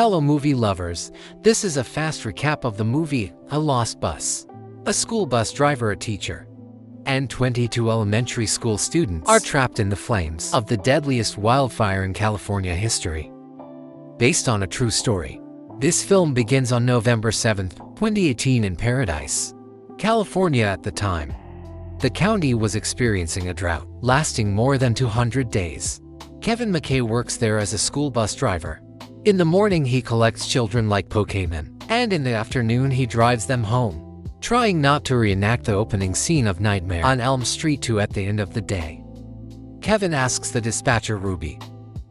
Hello movie lovers, this is a fast recap of the movie A Lost Bus. A school bus driver, a teacher, and 22 elementary school students are trapped in the flames of the deadliest wildfire in California history. Based on a true story, this film begins on November 7, 2018 in Paradise, California at the time. The county was experiencing a drought, lasting more than 200 days. Kevin McKay works there as a school bus driver. In the morning he collects children like Pokemon, and in the afternoon he drives them home, trying not to reenact the opening scene of Nightmare on Elm Street 2 at the end of the day. Kevin asks the dispatcher Ruby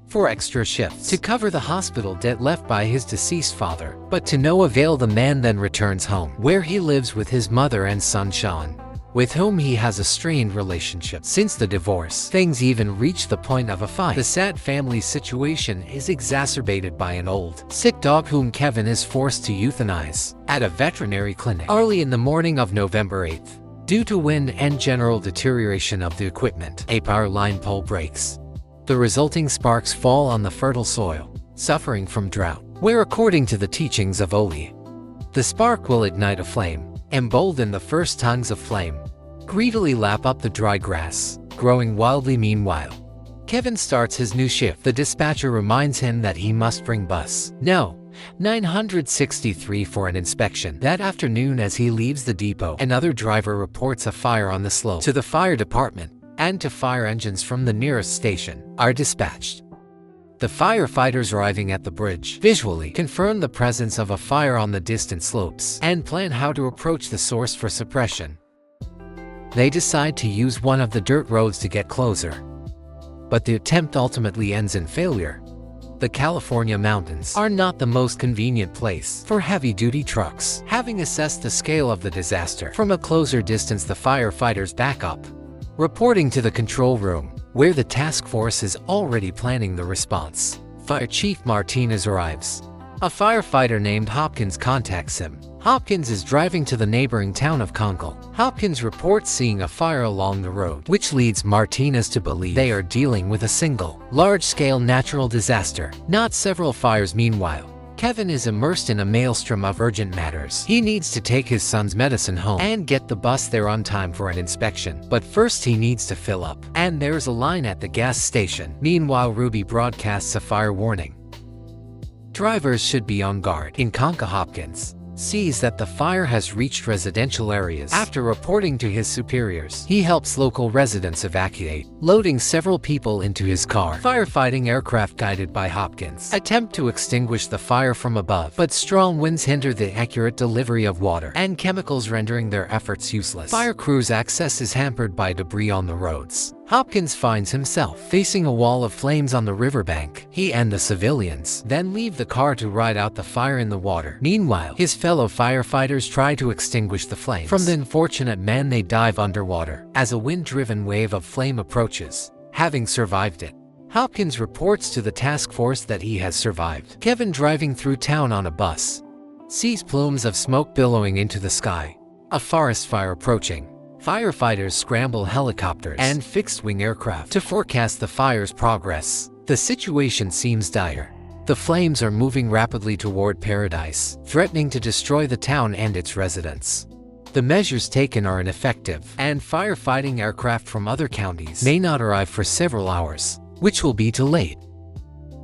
for extra shifts to cover the hospital debt left by his deceased father, but to no avail. The man then returns home, where he lives with his mother and son Sean, with whom he has a strained relationship since the divorce. Things even reach the point of a fight. The sad family situation is exacerbated by an old, sick dog whom Kevin is forced to euthanize at a veterinary clinic early in the morning of November 8th. Due to wind and general deterioration of the equipment, a power line pole breaks. The resulting sparks fall on the fertile soil, suffering from drought, where according to the teachings of Oli, the spark will ignite a flame, embolden the first tongues of flame, greedily lap up the dry grass, growing wildly. Meanwhile, Kevin starts his new shift. The dispatcher reminds him that he must bring bus No. 963 for an inspection that afternoon. As he leaves the depot, another driver reports a fire on the slope to the fire department, and two fire engines from the nearest station are dispatched. The firefighters arriving at the bridge visually confirm the presence of a fire on the distant slopes and plan how to approach the source for suppression. They decide to use one of the dirt roads to get closer, but the attempt ultimately ends in failure. The California mountains are not the most convenient place for heavy-duty trucks. Having assessed the scale of the disaster from a closer distance, the firefighters back up, reporting to the control room, where the task force is already planning the response. Fire Chief Martinez arrives. A firefighter named Hopkins contacts him. Hopkins is driving to the neighboring town of Congal. Hopkins reports seeing a fire along the road, which leads Martinez to believe they are dealing with a single, large-scale natural disaster, not several fires. Meanwhile, Kevin is immersed in a maelstrom of urgent matters. He needs to take his son's medicine home and get the bus there on time for an inspection. But first he needs to fill up, and there's a line at the gas station. Meanwhile, Ruby broadcasts a fire warning. Drivers should be on guard. In Conca, Hopkins sees that the fire has reached residential areas. After reporting to his superiors, he helps local residents evacuate, loading several people into his car. Firefighting aircraft guided by Hopkins attempt to extinguish the fire from above, but strong winds hinder the accurate delivery of water and chemicals, rendering their efforts useless. Fire crews' access is hampered by debris on the roads. Hopkins finds himself facing a wall of flames on the riverbank. He and the civilians then leave the car to ride out the fire in the water. Meanwhile, his fellow firefighters try to extinguish the flames. From the unfortunate man, they dive underwater as a wind-driven wave of flame approaches. Having survived it, Hopkins reports to the task force that he has survived. Kevin, driving through town on a bus, sees plumes of smoke billowing into the sky. A forest fire approaching. Firefighters scramble helicopters and fixed-wing aircraft to forecast the fire's progress. The situation seems dire. The flames are moving rapidly toward Paradise, threatening to destroy the town and its residents. The measures taken are ineffective, and firefighting aircraft from other counties may not arrive for several hours, which will be too late.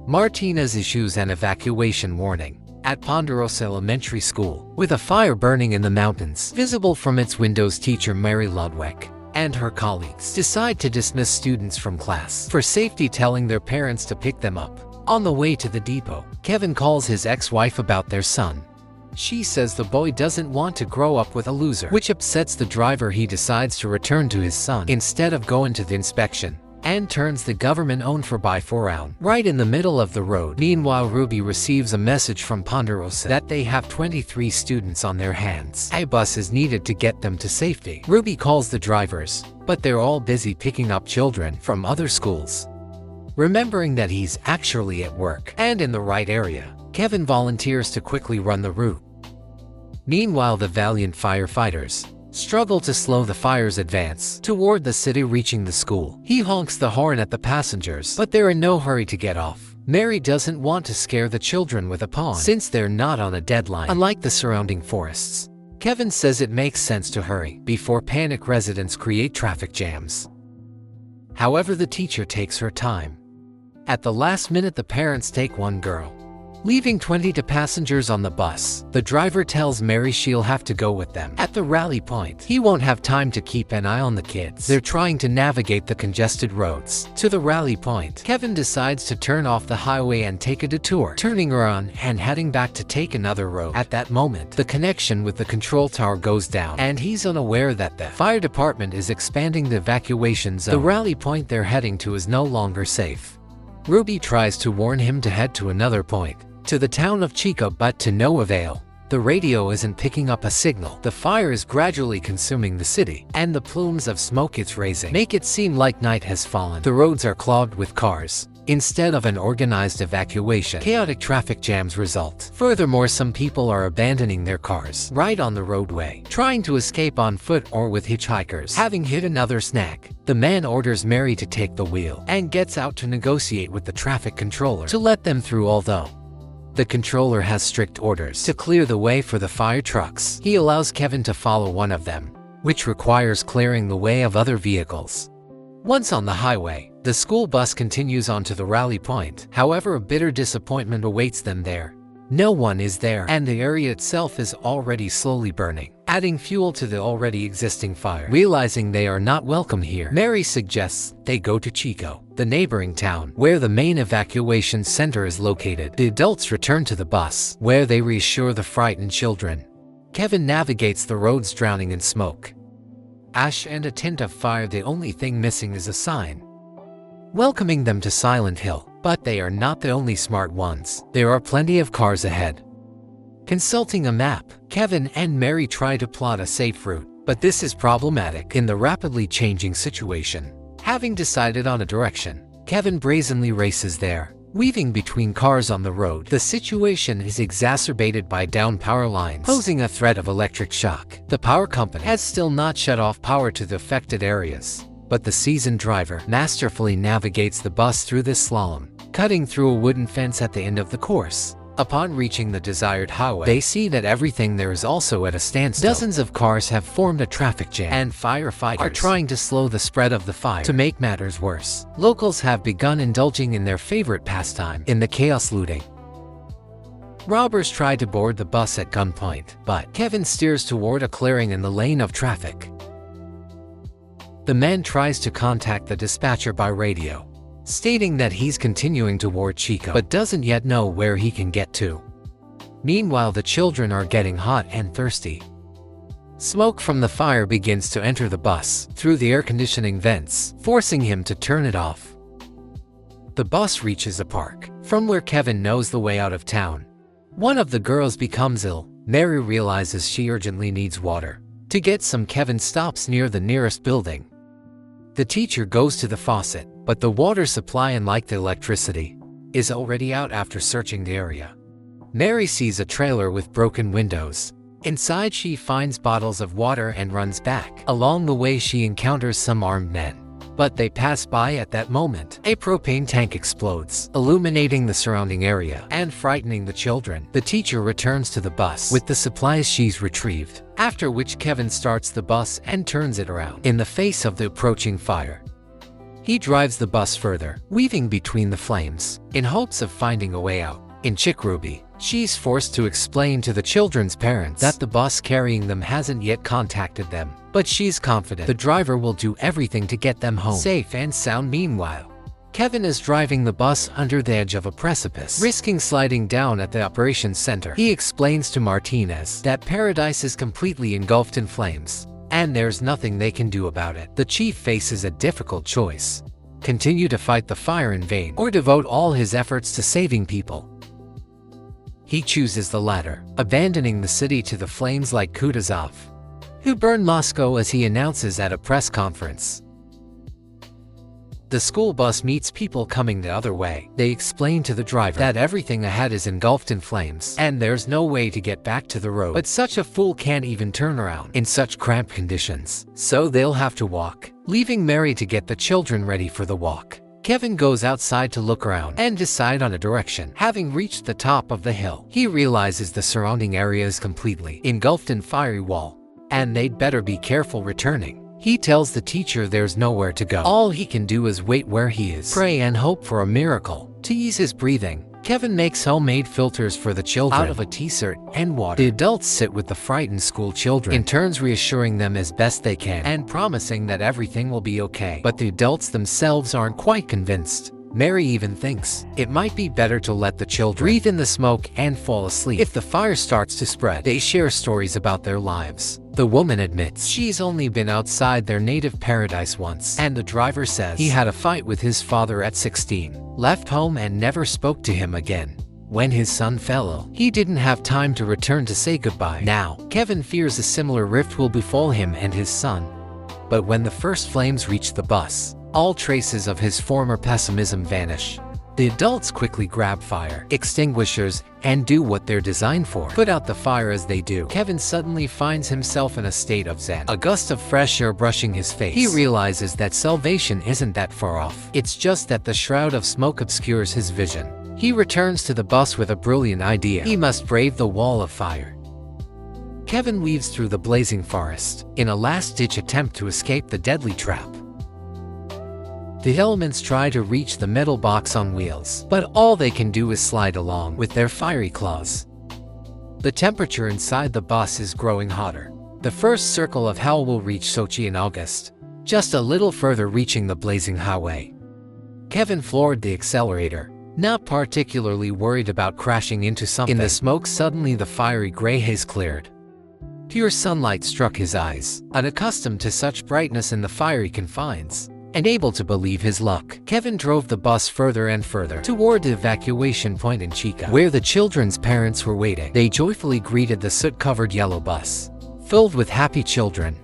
Martinez issues an evacuation warning at Ponderosa Elementary School, with a fire burning in the mountains visible from its windows. Teacher Mary Ludwig and her colleagues decide to dismiss students from class for safety, telling their parents to pick them up. On the way to the depot, Kevin calls his ex-wife about their son. She says the boy doesn't want to grow up with a loser, which upsets the driver. He decides to return to his son instead of going to the inspection, and turns the government-owned 4x4 round right in the middle of the road. Meanwhile, Ruby receives a message from Ponderosa that they have 23 students on their hands. A bus is needed to get them to safety. Ruby calls the drivers, but they're all busy picking up children from other schools. Remembering that he's actually at work and in the right area, Kevin volunteers to quickly run the route. Meanwhile, the valiant firefighters struggle to slow the fire's advance toward the city. Reaching the school, he honks the horn at the passengers, but they're in no hurry to get off. Mary doesn't want to scare the children with a pawn since they're not on a deadline, unlike the surrounding forests. Kevin says it makes sense to hurry before panic residents create traffic jams. However, the teacher takes her time. At the last minute, the parents take one girl, leaving 22 passengers on the bus. The driver tells Mary she'll have to go with them. At the rally point, he won't have time to keep an eye on the kids. They're trying to navigate the congested roads. To the rally point, Kevin decides to turn off the highway and take a detour, turning around and heading back to take another road. At that moment, the connection with the control tower goes down, and he's unaware that the fire department is expanding the evacuation zone. The rally point they're heading to is no longer safe. Ruby tries to warn him to head to another point, to the town of Chico, but to no avail. The radio isn't picking up a signal. The fire is gradually consuming the city, and the plumes of smoke it's raising make it seem like night has fallen. The roads are clogged with cars. Instead of an organized evacuation, chaotic traffic jams result. Furthermore, some people are abandoning their cars right on the roadway, trying to escape on foot or with hitchhikers. Having hit another snag, the man orders Mary to take the wheel and gets out to negotiate with the traffic controller to let them through, although the controller has strict orders to clear the way for the fire trucks. He allows Kevin to follow one of them, which requires clearing the way of other vehicles. Once on the highway, the school bus continues on to the rally point. However, a bitter disappointment awaits them there. No one is there, and the area itself is already slowly burning, adding fuel to the already existing fire. Realizing they are not welcome here, Mary suggests they go to Chico, the neighboring town, where the main evacuation center is located. The adults return to the bus, where they reassure the frightened children. Kevin navigates the roads drowning in smoke, ash, and a tint of fire. The only thing missing is a sign welcoming them to Silent Hill. But they are not the only smart ones. There are plenty of cars ahead. Consulting a map, Kevin and Mary try to plot a safe route, but this is problematic in the rapidly changing situation. Having decided on a direction, Kevin brazenly races there, weaving between cars on the road. The situation is exacerbated by down power lines, posing a threat of electric shock. The power company has still not shut off power to the affected areas, but the seasoned driver masterfully navigates the bus through this slalom, cutting through a wooden fence at the end of the course. Upon reaching the desired highway, they see that everything there is also at a standstill. Dozens of cars have formed a traffic jam, and firefighters are trying to slow the spread of the fire. To make matters worse, locals have begun indulging in their favorite pastime, in the chaos looting. Robbers try to board the bus at gunpoint, but Kevin steers toward a clearing in the lane of traffic. The man tries to contact the dispatcher by radio, stating that he's continuing toward Chico but doesn't yet know where he can get to. Meanwhile, the children are getting hot and thirsty. Smoke from the fire begins to enter the bus through the air conditioning vents, forcing him to turn it off. The bus reaches a park, from where Kevin knows the way out of town. One of the girls becomes ill. Mary realizes she urgently needs water. To get some, Kevin stops near the nearest building. The teacher goes to the faucet, but the water supply, unlike the electricity, is already out after searching the area. Mary sees a trailer with broken windows. Inside, she finds bottles of water and runs back. Along the way, she encounters some armed men, but they pass by. At that moment, a propane tank explodes, illuminating the surrounding area and frightening the children. The teacher returns to the bus with the supplies she's retrieved, after which Kevin starts the bus and turns it around in the face of the approaching fire. He drives the bus further, weaving between the flames, in hopes of finding a way out. In Chick-Ruby, she's forced to explain to the children's parents that the bus carrying them hasn't yet contacted them, but she's confident the driver will do everything to get them home safe and sound. Meanwhile, Kevin is driving the bus under the edge of a precipice, risking sliding down at the operations center. He explains to Martinez that Paradise is completely engulfed in flames, and there's nothing they can do about it. The chief faces a difficult choice: continue to fight the fire in vain, or devote all his efforts to saving people. He chooses the latter, abandoning the city to the flames like Kutuzov, who burned Moscow, as he announces at a press conference. The school bus meets people coming the other way. They explain to the driver that everything ahead is engulfed in flames, and there's no way to get back to the road. But such a fool can't even turn around in such cramped conditions, so they'll have to walk, leaving Mary to get the children ready for the walk. Kevin goes outside to look around and decide on a direction. Having reached the top of the hill, he realizes the surrounding area is completely engulfed in fiery wall, and they'd better be careful returning. He tells the teacher there's nowhere to go. All he can do is wait where he is, pray and hope for a miracle. To ease his breathing, Kevin makes homemade filters for the children out of a t-shirt and water. The adults sit with the frightened school children, in turns reassuring them as best they can and promising that everything will be okay. But the adults themselves aren't quite convinced. Mary even thinks it might be better to let the children breathe in the smoke and fall asleep. If the fire starts to spread, they share stories about their lives. The woman admits she's only been outside their native paradise once, and the driver says he had a fight with his father at 16, left home and never spoke to him again. When his son fell ill, he didn't have time to return to say goodbye. Now, Kevin fears a similar rift will befall him and his son. But when the first flames reach the bus, all traces of his former pessimism vanish. The adults quickly grab fire extinguishers and do what they're designed for. Put out the fire. As they do, Kevin suddenly finds himself in a state of zen, a gust of fresh air brushing his face. He realizes that salvation isn't that far off. It's just that the shroud of smoke obscures his vision. He returns to the bus with a brilliant idea. He must brave the wall of fire. Kevin weaves through the blazing forest in a last-ditch attempt to escape the deadly trap. The elements try to reach the metal box on wheels, but all they can do is slide along with their fiery claws. The temperature inside the bus is growing hotter. The first circle of hell will reach Sochi in August, just a little further reaching the blazing highway. Kevin floored the accelerator, not particularly worried about crashing into something. In the smoke, suddenly the fiery gray haze cleared. Pure sunlight struck his eyes, unaccustomed to such brightness in the fiery confines. And able to believe his luck, Kevin drove the bus further and further toward the evacuation point in Chica, where the children's parents were waiting. They joyfully greeted the soot-covered yellow bus, filled with happy children.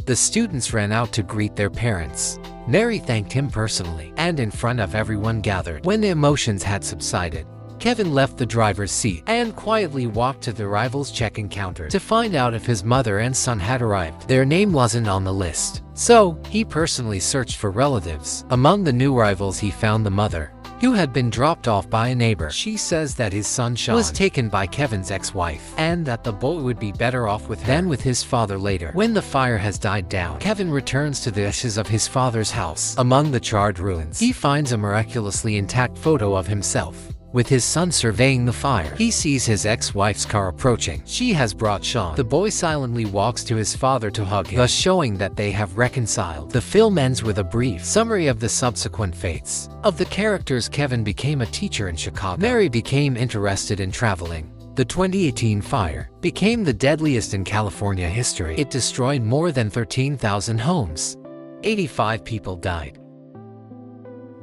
The students ran out to greet their parents. Mary thanked him personally and in front of everyone gathered. When the emotions had subsided, Kevin left the driver's seat and quietly walked to the arrivals check-in counter to find out if his mother and son had arrived. Their name wasn't on the list, so he personally searched for relatives. Among the new arrivals, he found the mother, who had been dropped off by a neighbor. She says that his son Sean was taken by Kevin's ex-wife and that the boy would be better off with her than with his father later. When the fire has died down, Kevin returns to the ashes of his father's house. Among the charred ruins, he finds a miraculously intact photo of himself, with his son surveying the fire. He sees his ex-wife's car approaching. She has brought Sean. The boy silently walks to his father to hug him, thus showing that they have reconciled. The film ends with a brief summary of the subsequent fates of the characters. Kevin became a teacher in Chicago. Mary became interested in traveling. The 2018 fire became the deadliest in California history. It destroyed more than 13,000 homes. 85 people died.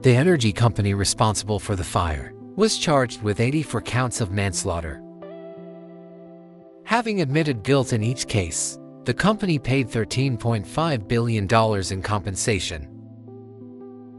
The energy company responsible for the fire was charged with 84 counts of manslaughter. Having admitted guilt in each case, the company paid $13.5 billion in compensation.